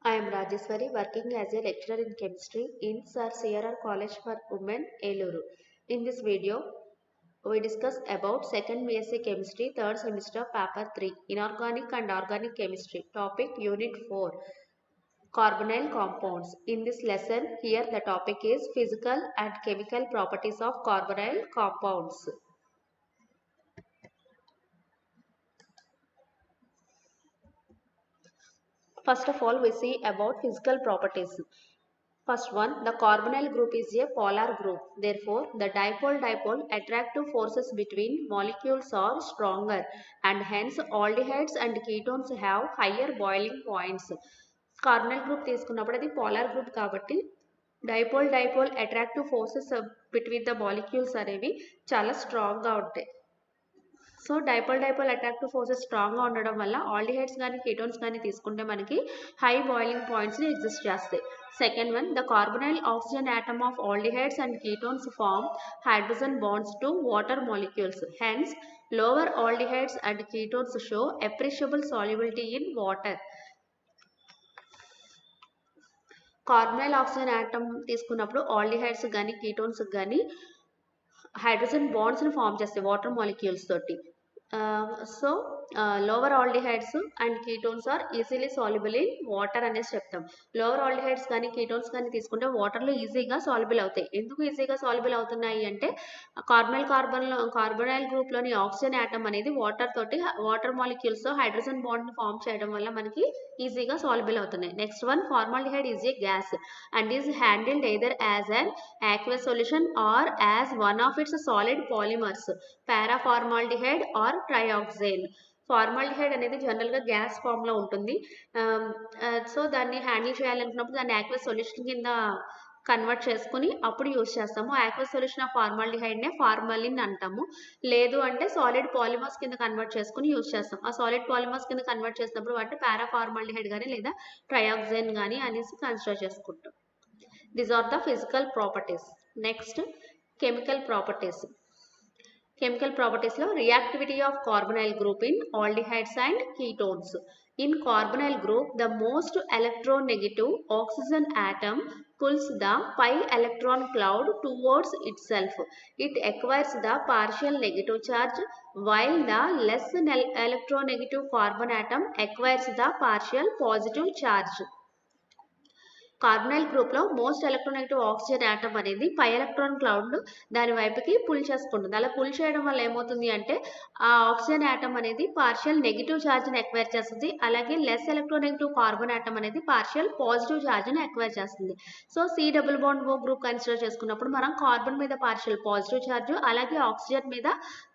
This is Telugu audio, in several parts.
I am Rajeshwari, working as a lecturer in chemistry in Sir CRR College for Women, Eluru. In this video, we discuss about second BSc Chemistry, third semester, paper 3, Inorganic and Organic Chemistry, topic Unit 4, Carbonyl Compounds. In this lesson, here the topic is Physical and Chemical Properties of Carbonyl Compounds. First of all, we see about physical properties. First one, the carbonyl group is a polar group. Therefore, the dipole-dipole attractive forces between molecules are stronger and hence aldehydes and ketones have higher boiling points. Carbonyl group తీసుకున్నప్పుడు అది polar group కాబట్టి dipole-dipole attractive forces between the molecules అనేవి చాలా స్ట్రాంగ్గా ఉంటాయి. సో డైపోల్ అట్రాక్టివ్ ఫోర్సెస్ స్ట్రాంగ్గా ఉండడం వల్ల ఆల్డిహైడ్స్ కానీ కీటోన్స్ కానీ తీసుకుంటే మనకి హై బాయిలింగ్ పాయింట్స్ని ఎగ్జిస్ట్ చేస్తాయి. Second one, the carbonyl oxygen atom of aldehydes and ketones form hydrogen bonds to water molecules. Hence lower aldehydes and ketones show appreciable solubility in water. Carbonyl oxygen atom తీసుకున్నప్పుడు ఆల్డిహైడ్స్ కానీ కీటోన్స్ కానీ హైడ్రోజన్ బాండ్స్ని ఫామ్ చేస్తాయి వాటర్ మాలిక్యూల్స్ తోటి. So lower aldehydes and ketones are easily soluble in water అనేసి చెప్తాం. లోవర్ ఆల్డిహైడ్స్ కానీ కీటోన్స్ కానీ తీసుకుంటే వాటర్లో ఈజీగా సాల్యుబుల్ అవుతాయి. ఎందుకు ఈజీగా సాల్యుబుల్ అవుతున్నాయి అంటే కార్బొనైల్ గ్రూప్లోని ఆక్సిజన్ ఆటమ్ అనేది వాటర్ మాలిక్యూల్స్తో హైడ్రోజన్ బాండ్ని ఫామ్ చేయడం వల్ల మనకి ఈజీగా సాల్యుబుల్ అవుతున్నాయి. Next one, formaldehyde is a gas and is handled either as an aqueous solution or as one of its solid polymers, paraformaldehyde or trioxane. Formaldehyde అనేది జనరల్గా గ్యాస్ ఫామ్లో ఉంటుంది. సో దాన్ని హ్యాండిల్ చేయాలనుకున్నప్పుడు దాన్ని యాక్వస్ సొల్యూషన్ కింద కన్వర్ట్ చేసుకుని అప్పుడు యూజ్ చేస్తాము. యాక్వస్ సొల్యూషన్ ఆఫ్ ఫార్మాల్డిహైడ్నే ఫార్మలిన్ అంటాము. లేదు అంటే సాలిడ్ పాలిమర్స్ కింద కన్వర్ట్ చేసుకుని యూజ్ చేస్తాం. ఆ సాలిడ్ పాలిమర్స్ కింద కన్వర్ట్ చేసినప్పుడు వాటిని పారాఫార్మాల్డిహైడ్ కానీ లేదా ట్రయాక్సేన్ కానీ అనేసి కన్సిడర్ చేసుకుంటాం. These are the physical properties. Next, chemical properties. Chemical properties lo reactivity of carbonyl group in aldehydes and ketones. In carbonyl group, the most electronegative oxygen atom pulls the pi electron cloud towards itself. It acquires the partial negative charge while the less electronegative carbon atom acquires the partial positive charge. Carbonyl గ్రూప్లో మోస్ట్ ఎలక్ట్రోనెగటివ్ ఆక్సిజన్ ఆటమ్ అనేది పై ఎలక్ట్రాన్ క్లౌడ్ దాని వైపుకి పుల్ చేసుకుంటుంది. అలా పుల్ చేయడం వల్ల ఏమవుతుంది అంటే ఆ ఆక్సిజన్ ఆటమ్ అనేది పార్షియల్ నెగిటివ్ ఛార్జ్ని ఎక్వైర్ చేస్తుంది. అలాగే లెస్ ఎలక్ట్రోనెగటివ్ కార్బన్ ఆటమ్ అనేది పార్షియల్ పాజిటివ్ ఛార్జ్ని ఎక్వైర్ చేస్తుంది. So C double bond O group consider చేసుకున్నప్పుడు మనం కార్బన్ మీద పార్షియల్ పాజిటివ్ ఛార్జ్ అలాగే ఆక్సిజన్ మీద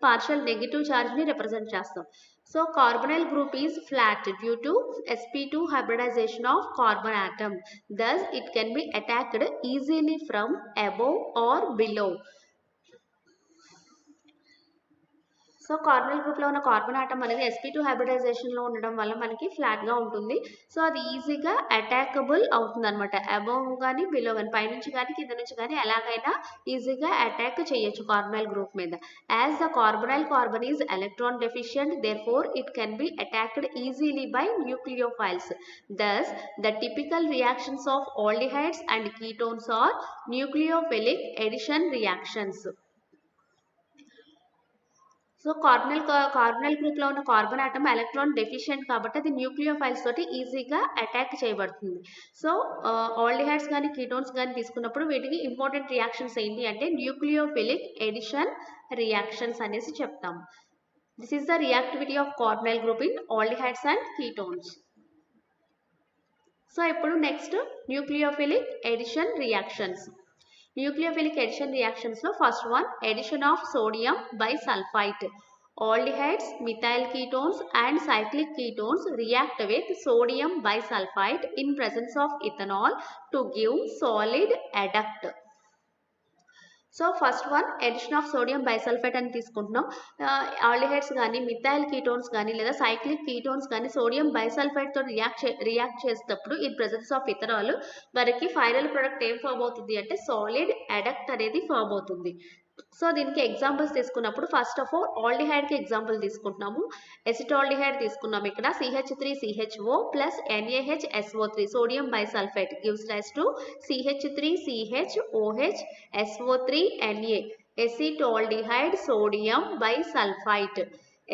పార్షియల్ నెగిటివ్ ఛార్జ్ని రిప్రజెంట్ చేస్తాం. So carbonyl group is flat due to sp2 hybridization of carbon atom. Thus it can be attacked easily from above or below. So carbonyl గ్రూప్లో ఉన్న కార్బన్ ఆటమ్ అనేది sp2 హైబ్రిడైజేషన్లో ఉండడం వల్ల మనకి ఫ్లాట్గా ఉంటుంది. సో అది ఈజీగా అటాకబుల్ అవుతుంది అనమాట. అబోవ్ కానీ బిలో కానీ పైనుంచి కానీ కింద నుంచి కానీ ఎలాగైనా ఈజీగా అటాక్ చేయొచ్చు కార్బొనైల్ గ్రూప్ మీద. As the carbonyl carbon is electron deficient therefore it can be attacked easily by nucleophiles. Thus the typical reactions of aldehydes and ketones are nucleophilic addition reactions. So carbonyl గ్రూప్లో ఉన్న కార్బన్ ఆటమ్ ఎలక్ట్రాన్ డెఫిషియంట్ కాబట్టి అది న్యూక్లియోఫైల్స్ తోటి ఈజీగా అటాక్ చేయబడుతుంది. సో ఆల్డిహైడ్స్ కానీ కీటోన్స్ కానీ తీసుకున్నప్పుడు వీటికి ఇంపార్టెంట్ రియాక్షన్స్ ఏంటి అంటే న్యూక్లియోఫిలిక్ ఎడిషన్ రియాక్షన్స్ అనేసి చెప్తాము. This is the reactivity of carbonyl group in aldehydes and ketones. So ఇప్పుడు next nucleophilic addition reactions. Nucleophilic addition reactions lo first one, addition of sodium bisulfite. Aldehydes, methyl ketones and cyclic ketones react with sodium bisulfite in presence of ethanol to give solid adduct. So first one addition of sodium bisulphate అని తీసుకుంటున్నాం. ఆల్డిహైడ్స్ కానీ మిథైల్ కీటోన్స్ కానీ లేదా సైక్లిక్ కీటోన్స్ కానీ సోడియం బైసల్ఫేట్తో రియాక్ట్ చేసేటప్పుడు ఇన్ ప్రెసెన్స్ ఆఫ్ ఇథనాల్ మనకి ఫైనల్ ప్రొడక్ట్ ఏం ఫామ్ అవుతుంది అంటే సాలిడ్ అడక్ట్ అనేది ఫామ్ అవుతుంది. సో దీనికి ఎగ్జాంపుల్స్ తీసుకున్నప్పుడు ఫస్ట్ ఆఫ్ ఆల్ ఆల్డిహైడ్ కి ఎగ్జాంపుల్ తీసుకుంటున్నాము. ఎసిటాల్డిహైడ్ తీసుకున్నాం. ఇక్కడ CH3CHO plus NaHSO3 sodium bisulphate gives rise to CH3CHOH SO3 Na acetaldehyde sodium బైసల్ఫైట్.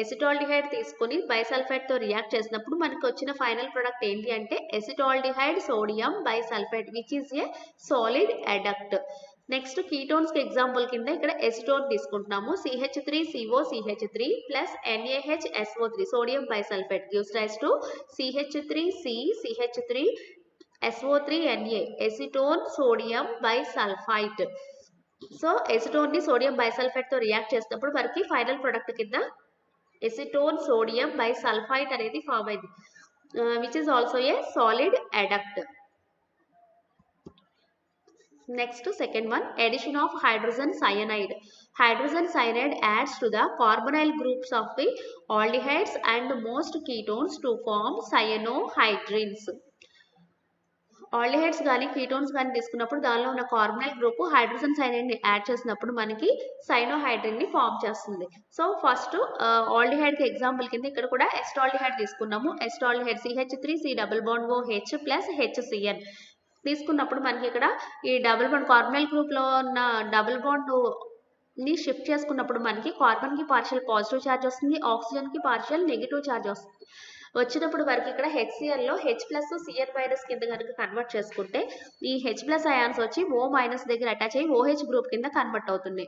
Acetaldehyde తీసుకొని బైసల్ఫైట్ తో రియాక్ట్ చేసినప్పుడు మనకు వచ్చిన ఫైనల్ ప్రొడక్ట్ ఏంటి అంటే acetaldehyde sodium bisulphite which is a solid adduct. Next ketones కి ఎగ్జాంపుల్ కింద ఇక్కడ ఎసిటోన్ తీసుకుంటున్నాము. CH3COCH3 plus NaHSO3 sodium bisulphate gives rise to CH3CCH3SO3Na acetone sodium bisulphite. So acetone ని సోడియం బైసల్ఫైట్ తో రియాక్ట్ చేసినప్పుడు మనకి ఫైనల్ ప్రొడక్ట్ కింద ఎసిటోన్ సోడియం బైసల్ఫైట్ అనేది ఫామ్ అయింది which is also a solid adduct. Next, second one, addition of hydrogen cyanide. Hydrogen cyanide adds to the carbonyl groups of the aldehydes and most ketones to form cyanohydrins. Aldehydes కానీ కీటోన్స్ కానీ తీసుకున్నప్పుడు దానిలో ఉన్న కార్బనైల్ గ్రూప్ హైడ్రోజన్ సైనైడ్ ని యాడ్ చేసినప్పుడు మనకి సైనోహైడ్రిన్ ని ఫామ్ చేస్తుంది. సో ఫస్ట్ ఆల్డిహైడ్ కి ఎగ్జాంపుల్ కింద ఇక్కడ కూడా ఎస్టాల్డిహైడ్ తీసుకున్నాము. ఎస్టాల్డిహైడ్ CH3C double bond OH plus HCN తీసుకున్నప్పుడు మనకి ఇక్కడ ఈ డబుల్ బాండ్ కార్బనైల్ గ్రూప్ లో ఉన్న డబుల్ బాండ్ ని షిఫ్ట్ చేసుకున్నప్పుడు మనకి కార్బన్ కి పార్షియల్ పాజిటివ్ ఛార్జ్ వస్తుంది, ఆక్సిజన్ కి పార్షియల్ నెగిటివ్ ఛార్జ్ వస్తుంది. వచ్చినప్పుడు వరకు ఇక్కడ HCl లో H ప్లస్ CN మైనస్ కింద కనుక కన్వర్ట్ చేసుకుంటే ఈ H ప్లస్ అయాన్స్ వచ్చి O మైనస్ దగ్గర అటాచ్ అయ్యి OH గ్రూప్ కింద కన్వర్ట్ అవుతుంది.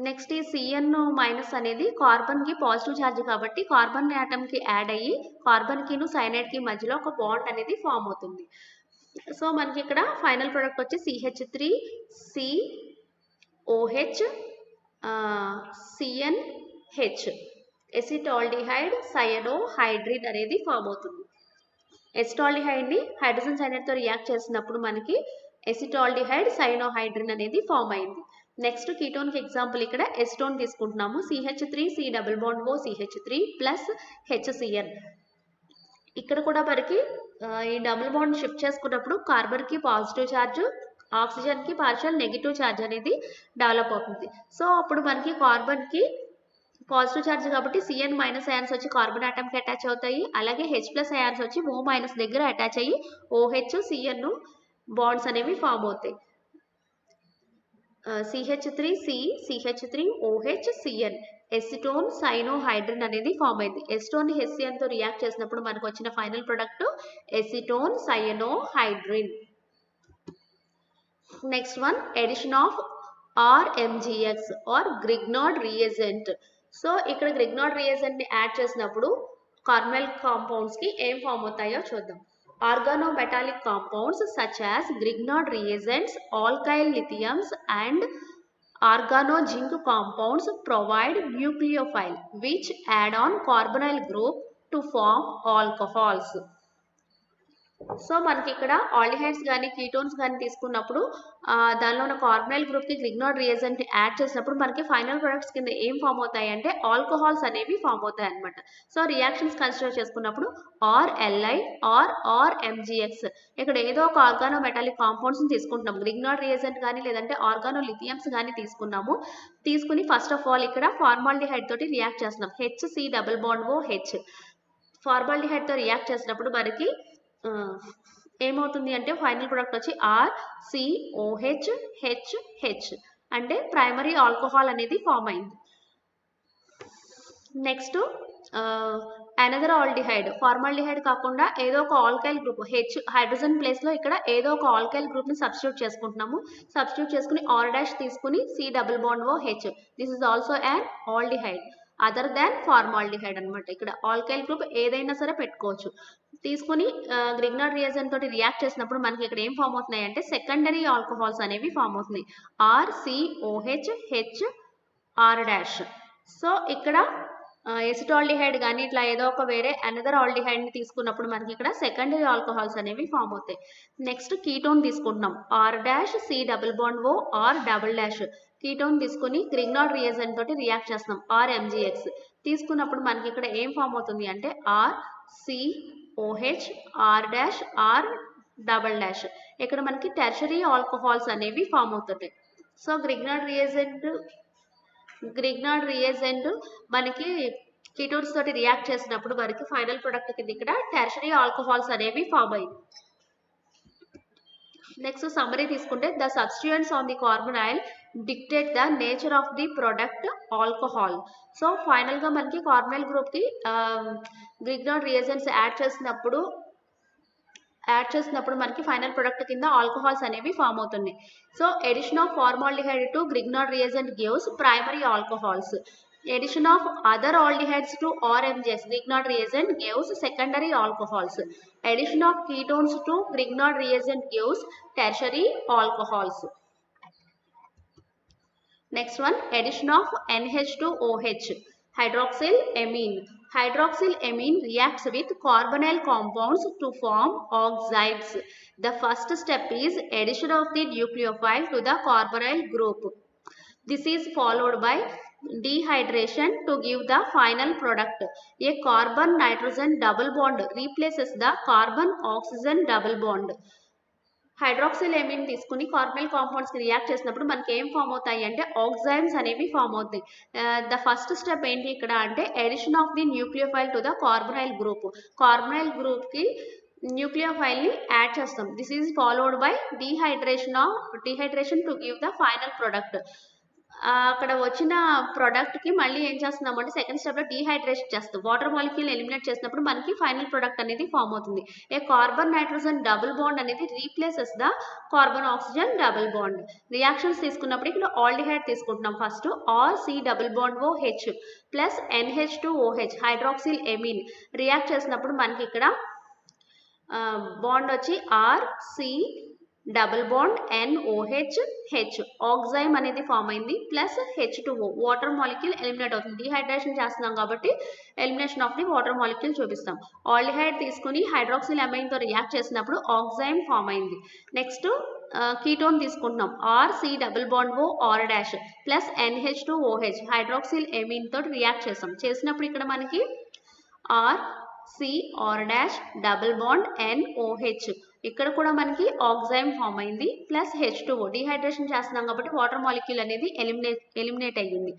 నెక్స్ట్ ఈ CN మైనస్ అనేది కార్బన్ కి పాజిటివ్ ఛార్జ్ కాబట్టి కార్బన్ ఆటమ్ కి యాడ్ అయ్యి కార్బన్ కిను సైనైడ్ కి మధ్యలో ఒక బాండ్ అనేది ఫామ్ అవుతుంది. సో మనకి ఇక్కడ ఫైనల్ ప్రొడక్ట్ వచ్చి CH3COH CnH ఎసిటాల్డిహైడ్ సయనోహైడ్రిన్ అనేది ఫామ్ అవుతుంది. ఎసిటాల్డిహైడ్ ని హైడ్రోజన్ సైనైడ్ తో రియాక్ట్ చేసినప్పుడు మనకి ఎసిటాల్డిహైడ్ సైనోహైడ్రిన్ అనేది ఫామ్ అయింది. నెక్స్ట్ కీటోన్ కి ఎగ్జాంపుల్ ఇక్కడ ఎసిటోన్ తీసుకుంటున్నాము. CH3C double bond OCH3 plus HCN. ఇక్కడ కూడా మనకి ఈ డబుల్ బాండ్ షిఫ్ట్ చేసుకున్నప్పుడు కార్బన్ కి పాజిటివ్ ఛార్జ్, ఆక్సిజన్ కి పార్షియల్ నెగిటివ్ ఛార్జ్ అనేది డెవలప్ అవుతుంది. సో అప్పుడు మనకి కార్బన్ కి పాజిటివ్ ఛార్జ్ కాబట్టి CN మైనస్ అయాన్స్ వచ్చి కార్బన్ ఆటమ్ కి అటాచ్ అవుతాయి. అలాగే H ప్లస్ అయాన్స్ వచ్చి O మైనస్ దగ్గర అటాచ్ అయ్యి OH CN బాండ్స్ అనేవి ఫామ్ అవుతాయి. CH3C CH3OH CN ఎసిటోన్ సైనోహైడ్రిన్ అనేది ఫామ్ అయింది. ఎసిటోన్ ని HCN తో రియాక్ట్ చేసినప్పుడు మనకు వచ్చిన final product acetone cyanohydrin. Next one, addition of RMGX or Grignard reagent. So ఇక్కడ గ్రిగ్నార్డ్ రియేజెంట్ ని యాడ్ చేసినప్పుడు కార్బనైల్ కాంపౌండ్స్ కి ఏం ఫామ్ అవుతాయో చూద్దాం. Organometallic compounds such as Grignard reagents, alkyl lithiums and organozinc compounds provide nucleophile which add on carbonyl group to form alcohols. So మనకి ఇక్కడ ఆల్డిహైడ్స్ కానీ కీటోన్స్ కానీ తీసుకున్నప్పుడు దానిలో ఉన్న కార్బనైల్ గ్రూప్ కి గ్రిగ్నార్డ్ రియేజెంట్ యాడ్ చేసినప్పుడు మనకి ఫైనల్ ప్రొడక్ట్స్ కింద ఏం ఫామ్ అవుతాయి అంటే ఆల్కహాల్స్ అనేవి ఫామ్ అవుతాయి అనమాట. సో రియాక్షన్స్ కన్సిడర్ చేసుకున్నప్పుడు RLI ఆర్ RMGX ఇక్కడ ఏదో ఒక ఆర్గానో మెటాలిక్ కాంపౌండ్స్ తీసుకుంటున్నాం. గ్రిగ్నార్డ్ రియేజెంట్ కానీ లేదంటే ఆర్గానో లిథియమ్స్ కానీ తీసుకున్నాము. తీసుకుని ఫస్ట్ ఆఫ్ ఆల్ ఇక్కడ ఫార్మాల్డిహైడ్ తోటి రియాక్ట్ చేస్తున్నాం. HC double bond OH formaldehyde తో రియాక్ట్ చేసినప్పుడు మనకి ఏమవుతుంది అంటే ఫైనల్ ప్రొడక్ట్ వచ్చి RCOH అంటే ప్రైమరీ ఆల్కహాల్ అనేది ఫామ్ అయింది. నెక్స్ట్ అనదర్ ఆల్డిహైడ్, ఫార్మాల్డిహైడ్ కాకుండా ఏదో ఒక ఆల్కైల్ గ్రూప్ హైడ్రోజన్ ప్లేస్ లో ఇక్కడ ఏదో ఒక ఆల్కైల్ గ్రూప్ ని సబ్స్టిట్యూట్ చేసుకుంటున్నాము. సబ్స్టిట్యూట్ చేసుకుని R' తీసుకుని C double bond OH this is also an aldehyde other than formaldehyde అనమాట. ఇక్కడ ఆల్కైల్ గ్రూప్ ఏదైనా సరే పెట్టుకోవచ్చు. తీసుకుని గ్రిగ్నార్డ్ రియేజెంట్ తోటి రియాక్ట్ చేసినప్పుడు మనకి ఇక్కడ ఏం ఫామ్ అవుతున్నాయి అంటే సెకండరీ ఆల్కహాల్స్ అనేవి ఫామ్ అవుతున్నాయి. RCOH R'. సో ఇక్కడ ఎసిటాల్డిహైడ్ కానీ ఇట్లా ఏదో ఒక వేరే అనదర్ ఆల్డిహైడ్ ని తీసుకున్నప్పుడు మనకి ఇక్కడ సెకండరీ ఆల్కహాల్స్ అనేవి ఫామ్ అవుతాయి. నెక్స్ట్ కీటోన్ తీసుకుంటున్నాం. R' C double bond O R'. Ketone తీసుకుని గ్రిగ్నార్డ్ రియేజెంట్ తోటి రియాక్ట్ చేస్తున్నాం. RMGX తీసుకున్నప్పుడు మనకి ఇక్కడ ఏం ఫామ్ అవుతుంది అంటే RCOH R'. ఇక్కడ మనకి టెర్షరీ ఆల్కహాల్స్ అనేవి ఫామ్ అవుతుంటాయి. So Grignard reagent Grignard reagent మనకి కీటోన్స్ తోటి రియాక్ట్ చేసినప్పుడు మనకి ఫైనల్ ప్రొడక్ట్ కింద ఇక్కడ టెర్షరీ ఆల్కహాల్స్ అనేవి ఫామ్ అయ్యి. నెక్స్ట్ సమ్మరీ తీసుకుంటే the substituents on the carbonyl dictate the nature of the product alcohol. So final గా మనకి కార్బనైల్ గ్రూప్ కి గ్రిగ్నార్డ్ రియేజెంట్స్ యాడ్ చేసినప్పుడు మనకి ఫైనల్ ప్రొడక్ట్ కింద ఆల్కహాల్స్ అనేవి ఫామ్ అవుతున్నాయి. So addition of formaldehyde to Grignard reagent gives primary alcohols. Addition of other aldehydes to RMGs, Grignard reagent, gives secondary alcohols. Addition of ketones to Grignard reagent gives tertiary alcohols. Next one, addition of NH to OH, hydroxyl amine. Hydroxyl amine reacts with carbonyl compounds to form oxides. The first step is addition of the nucleophile to the carbonyl group. This is followed by dehydration to give the final product. A carbon nitrogen double bond replaces the carbon oxygen double bond. Hydroxyl amine తీసుకుని కార్బనైల్ కాంపౌండ్స్ కి రియాక్ట్ చేసినప్పుడు మనకి ఏం ఫామ్ అవుతాయి అంటే ఆక్సైడ్స్ అనేవి ఫామ్ అవుతాయి. ద ఫస్ట్ స్టెప్ ఏంటి ఇక్కడ అంటే addition of the nucleophile to the carbonyl group. Carbonyl group కి న్యూక్లియోఫైల్ ని యాడ్ చేస్తాం. This is followed by dehydration to give the final product. అక్కడ వచ్చిన ప్రొడక్ట్ కి మళ్ళీ ఏం చేస్తున్నాం అంటే సెకండ్ స్టెప్ లో డీహైడ్రేషన్ చేస్తాం. వాటర్ మాలిక్యూల్ ఎలిమినేట్ చేసినప్పుడు మనకి ఫైనల్ ప్రొడక్ట్ అనేది ఫామ్ అవుతుంది. A carbon nitrogen double bond అనేది replaces the carbon oxygen double bond. Reactions తీసుకున్నప్పుడు ఇక్కడ ఆల్డిహైడ్ తీసుకుంటున్నాం. First RC double bond OH plus NH2OH hydroxyl amine react చేసినప్పుడు మనకి ఇక్కడ బాండ్ వచ్చి RC double bond NOH H ఆక్సైమ్ అనేది ఫామ్ అయింది plus H2O water molecule eliminate అవుతుంది. డీహైడ్రేషన్ చేస్తున్నాం కాబట్టి elimination of the water molecule చూపిస్తాం. ఆల్డిహైడ్ తీసుకుని హైడ్రాక్సిల్ అమైన్ తో రియాక్ట్ చేసినప్పుడు ఆక్సైమ్ ఫామ్ అయింది. నెక్స్ట్ కీటోన్ తీసుకుంటున్నాం. RC double bond O R dash plus NH2OH hydroxyl amine తోటి రియాక్ట్ చేసినప్పుడు ఇక్కడ మనకి RC R dash double bond NOH ఇక్కడ కూడా మనకి ఆక్సైమ్ ఫామ్ అయింది ప్లస్ H2O డీహైడ్రేషన్ చేస్తున్నాం కాబట్టి వాటర్ మాలిక్యూల్ అనేది ఎలిమినేట్ అయ్యింది.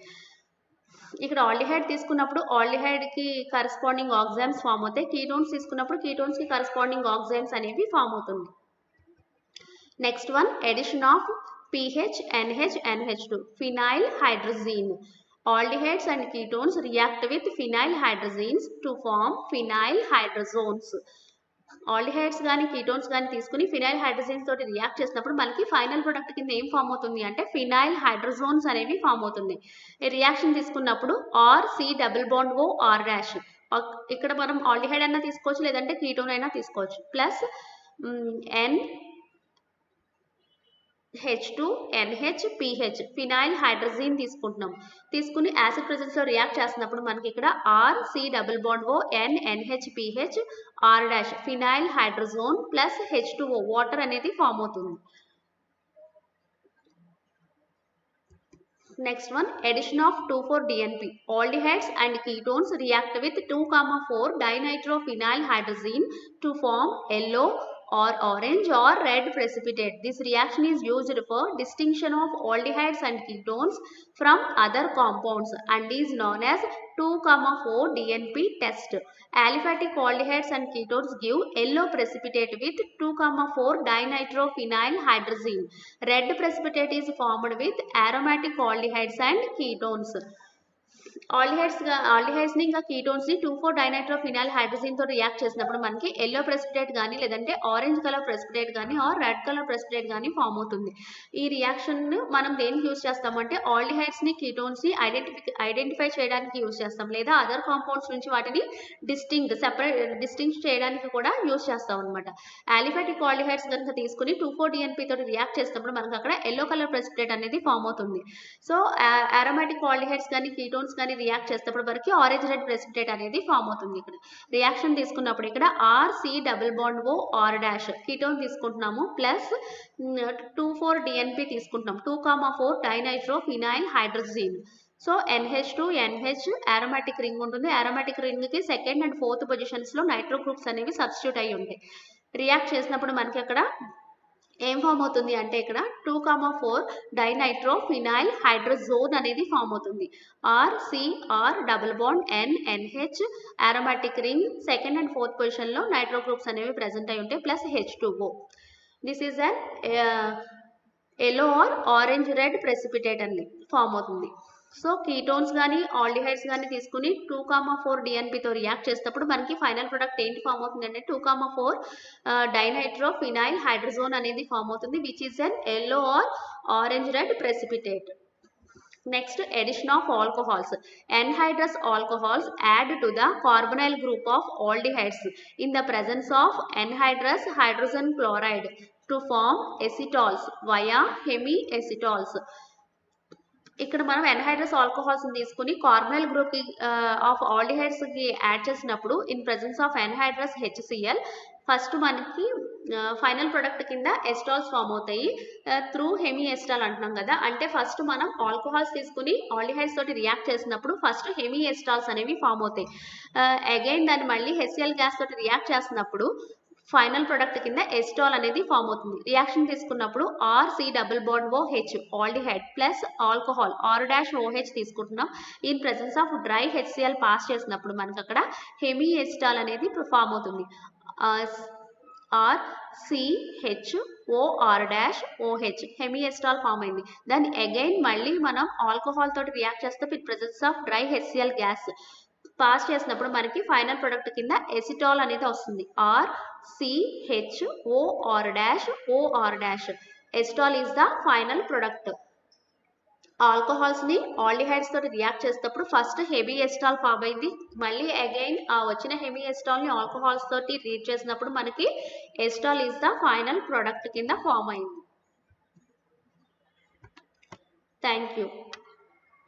ఇక్కడ ఆల్డిహైడ్ తీసుకున్నప్పుడు ఆల్డిహైడ్ కి కరెస్పాండింగ్ ఆక్సైమ్స్ ఫామ్ అవుతాయి. కీటోన్స్ తీసుకున్నప్పుడు కీటోన్స్ కి కరెస్పాండింగ్ ఆక్సైమ్స్ అనేవి ఫామ్ అవుతుంది. Next one addition of PH NH NH2 phenyl hydrazine. Aldehydes and ketones react with phenyl hydrazines to form phenyl hydrozones. Aldehydes కానీ కీటోన్స్ కానీ తీసుకుని ఫినైల్ హైడ్రోజన్స్ తోటి రియాక్ట్ చేసినప్పుడు మనకి ఫైనల్ ప్రొడక్ట్ కింద ఏం ఫామ్ అవుతుంది అంటే ఫినైల్ హైడ్రోజోన్స్ అనేవి ఫామ్ అవుతుంది. ఈ రియాక్షన్ తీసుకున్నప్పుడు RC double bond O R dash ఇక్కడ మనం ఆల్డిహైడ్ అయినా తీసుకోవచ్చు లేదంటే కీటోన్ అయినా తీసుకోవచ్చు ప్లస్ NH2NH ఫినైల్ హైడ్రజీన్ తీసుకుని యాసిడ్ ప్రెజెన్స్ లో రియాక్ట్ చేసినప్పుడు మనకి ఇక్కడ RC double bond O NNHPH R dash phenyl hydrazone plus H2O water అనేది ఫామ్ అవుతుంది. Next one, addition of 2,4-DNP. Aldehydes and ketones react with 2,4 dinitrophenyl hydrazine to form yellow or orange or red precipitate. This reaction is used for distinction of aldehydes and ketones from other compounds and is known as 2,4-DNP test. Aliphatic aldehydes and ketones give yellow precipitate with 2,4 dinitrophenyl hydrazine. Red precipitate is formed with aromatic aldehydes and ketones. Aldehydes ని ఇంకా కీటోన్స్ ని 2,4 డైనైట్రోఫినాల్ హైడ్రోజన్ తో రియాక్ట్ చేసినప్పుడు మనకి ఎల్లో ప్రెసిపిటేట్ గానీ లేదంటే ఆరెంజ్ కలర్ ప్రెసిపిటేట్ గానీ ఆర్ రెడ్ కలర్ ప్రెసిపిటేట్ గానీ ఫామ్ అవుతుంది. ఈ రియాక్షన్ మనం దేనికి యూజ్ చేస్తామంటే ఆల్డిహైడ్స్ ని కీటోన్స్ ని ఐడెంటిఫై చేయడానికి యూజ్ చేస్తాం లేదా అదర్ కాంపౌండ్స్ నుంచి వాటిని డిస్టింక్ట్ చేయడానికి కూడా యూజ్ చేస్తాం అనమాట. ఆలిఫాటిక్ ఆల్డిహైడ్స్ కనుక తీసుకుని 2,4-DNP తోటి రియాక్ట్ చేసినప్పుడు మనకు అక్కడ ఎల్లో కలర్ ప్రెసిపిటేట్ అనేది ఫామ్ అవుతుంది. సో అరోమాటిక్ ఆల్డిహైడ్స్ కానీ కీటోన్స్ కానీ రియాక్ట్ చేసేటప్పుడు వరకు ఆరెంజ్ రెడ్ ప్రెసిపిటేట్ అనేది ఫామ్ అవుతుంది. ఇక్కడ రియాక్షన్ తీసుకున్నప్పుడు ఇక్కడ RC double bond O R dash ketone తీసుకుంటున్నాము ప్లస్ 2,4-DNP తీసుకుంటున్నాం 2,4 dinitrophenyl hydrazine. So NH2 NH aromatic ring ఉంటుంది. aromatic రింగ్ కి సెకండ్ అండ్ ఫోర్త్ పొజిషన్స్ లో నైట్రో గ్రూప్స్ అనేవి సబ్స్టిట్యూట్ అయ్యి ఉంటాయి. రియాక్ట్ చేసినప్పుడు మనకి అక్కడ ఏం ఫామ్ అవుతుంది అంటే ఇక్కడ 2,4 డైనైట్రోఫినైల్ హైడ్రోజోన్ అనేది ఫామ్ అవుతుంది. RCR double bond NNH aromatic ring second and fourth position లో నైట్రో గ్రూప్స్ అనేవి ప్రెసెంట్ అయి ఉంటాయి plus H2O. This is an yellow or orange red precipitate అని ఫామ్ అవుతుంది. సో కీటోన్స్ కానీ ఆల్డిహైడ్స్ కానీ తీసుకుని 2,4 డిఎన్పితో రియాక్ట్ చేసేటప్పుడు మనకి ఫైనల్ ప్రొడక్ట్ ఏంటి ఫామ్ అవుతుంది అంటే 2,4 డైనైట్రోఫినైల్ హైడ్రోజోన్ అనేది ఫామ్ అవుతుంది which is an yellow or orange red precipitate. Next, addition of alcohols. Anhydrous alcohols add to the carbonyl group of aldehydes in the presence of anhydrous hydrogen chloride to form acetols via hemiacetols. ఇక్కడ మనం ఎన్హైడ్రస్ ఆల్కహాల్స్ తీసుకుని కార్బనైల్ గ్రూప్ కి ఆఫ్ ఆల్డిహైడ్స్ కి యాడ్ చేసినప్పుడు in presence of anhydrous HCl first మనకి ఫైనల్ ప్రొడక్ట్ కింద ఎస్టాల్స్ ఫామ్ అవుతాయి త్రూ హెమీ ఎస్టాల్ అంటున్నాం కదా. అంటే ఫస్ట్ మనం ఆల్కహాల్స్ తీసుకుని ఆల్డిహైడ్స్ తోటి రియాక్ట్ చేసినప్పుడు ఫస్ట్ హెమీ ఎస్టాల్స్ అనేవి ఫామ్ అవుతాయి. అగైన్ దాన్ని మళ్ళీ HCl గ్యాస్ తోటి రియాక్ట్ చేసినప్పుడు ఫైనల్ ప్రొడక్ట్ కింద ఎస్టాల్ అనేది ఫామ్ అవుతుంది. రియాక్షన్ తీసుకున్నప్పుడు RC double bond OH aldehyde plus alcohol R-OH తీసుకుంటున్నాం. In presence of dry HCl pass చేసినప్పుడు మనకి అక్కడ హెమీ ఎస్టాల్ అనేది ఫామ్ అవుతుంది. RCHOR-OH హెమీ ఎస్టాల్ ఫామ్ అయింది. దాన్ని అగైన్ మళ్ళీ మనం ఆల్కహాల్ తోటి రియాక్ట్ చేస్తే in presence of dry HCl gas pass చేసినప్పుడు మనకి ఫైనల్ ప్రొడక్ట్ కింద ఎసిటాల్ అనేది వస్తుంది. RCHOR-OR. Acetal is the final product. Alcohols ని ఆల్డిహైడ్స్ తోటి రియాక్ట్ చేసేటప్పుడు ఫస్ట్ హెమీ ఎసిటాల్ ఫామ్ అయింది. మళ్ళీ అగైన్ ఆ వచ్చిన హెమీ ఎసిటాల్ ని ఆల్కహాల్స్ తోటి రీడ్ చేసినప్పుడు మనకి acetal is the final product కింద ఫామ్ అయింది. Thank you.